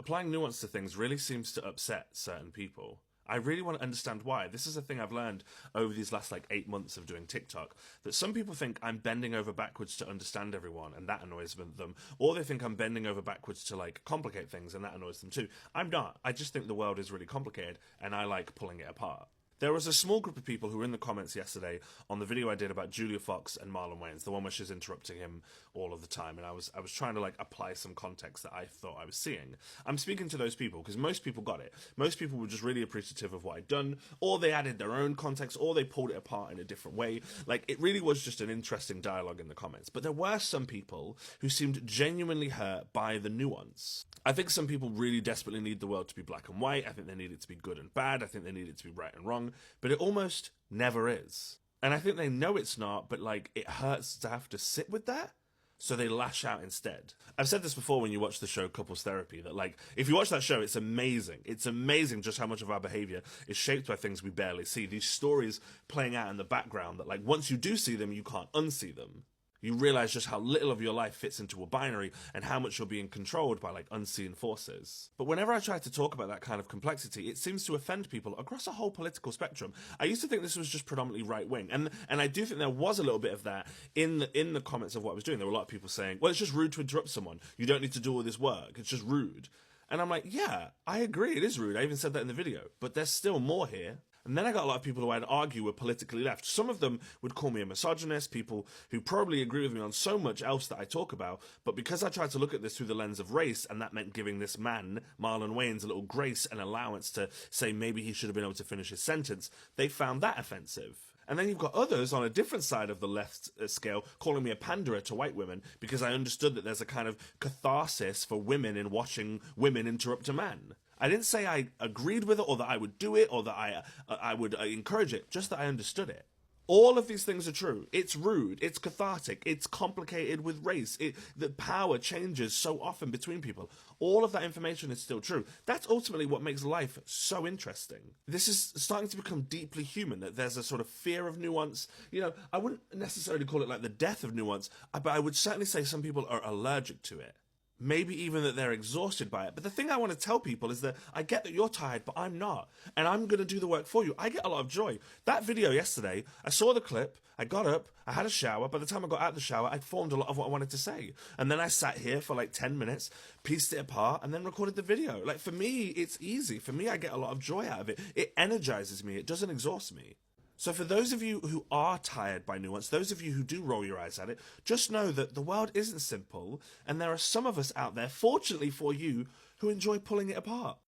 applying nuance to things really seems to upset certain people. I really want to understand why. This is a thing I've learned over these last 8 months of doing TikTok, that some people think I'm bending over backwards to understand everyone, and that annoys them. Or they think I'm bending over backwards to complicate things, and that annoys them too. I'm not. I just think the world is really complicated, and I like pulling it apart. There was a small group of people who were in the comments yesterday on the video I did about Julia Fox and Marlon Wayans, the one where she's interrupting him all of the time, and I was trying to apply some context that I thought I was seeing. I'm speaking to those people because most people got it. Most people were just really appreciative of what I'd done, or they added their own context, or they pulled it apart in a different way. It really was just an interesting dialogue in the comments. But there were some people who seemed genuinely hurt by the nuance. I think some people really desperately need the world to be black and white. I think they need it to be good and bad. I think they need it to be right and wrong. But it almost never is. And I think they know it's not, but it hurts to have to sit with that, so they lash out instead. I've said this before when you watch the show Couples Therapy, that if you watch that show, it's amazing. It's amazing just how much of our behavior is shaped by things we barely see. These stories playing out in the background that once you do see them, you can't unsee them. You realize just how little of your life fits into a binary and how much you're being controlled by unseen forces. But whenever I try to talk about that kind of complexity, it seems to offend people across a whole political spectrum. I used to think this was just predominantly right-wing, and I do think there was a little bit of that in the comments of what I was doing. There were a lot of people saying, well, it's just rude to interrupt someone. You don't need to do all this work. It's just rude. And I'm like, yeah, I agree, it is rude. I even said that in the video. But there's still more here. And then I got a lot of people who I'd argue were politically left. Some of them would call me a misogynist, people who probably agree with me on so much else that I talk about, but because I tried to look at this through the lens of race, and that meant giving this man, Marlon Wayans, a little grace and allowance to say maybe he should have been able to finish his sentence, they found that offensive. And then you've got others on a different side of the left scale calling me a panderer to white women because I understood that there's a kind of catharsis for women in watching women interrupt a man. I didn't say I agreed with it or that I would do it or that I would encourage it, just that I understood it. All of these things are true. It's rude, it's cathartic, it's complicated with race, the power changes so often between people. All of that information is still true. That's ultimately what makes life so interesting. This is starting to become deeply human, that there's a sort of fear of nuance. I wouldn't necessarily call it the death of nuance, but I would certainly say some people are allergic to it. Maybe even that they're exhausted by it. But the thing I want to tell people is that I get that you're tired, but I'm not. And I'm going to do the work for you. I get a lot of joy. That video yesterday, I saw the clip, I got up, I had a shower. By the time I got out of the shower, I'd formed a lot of what I wanted to say. And then I sat here for 10 minutes, pieced it apart, and then recorded the video. For me, it's easy. For me, I get a lot of joy out of it. It energizes me. It doesn't exhaust me. So for those of you who are tired by nuance, those of you who do roll your eyes at it, just know that the world isn't simple, and there are some of us out there, fortunately for you, who enjoy pulling it apart.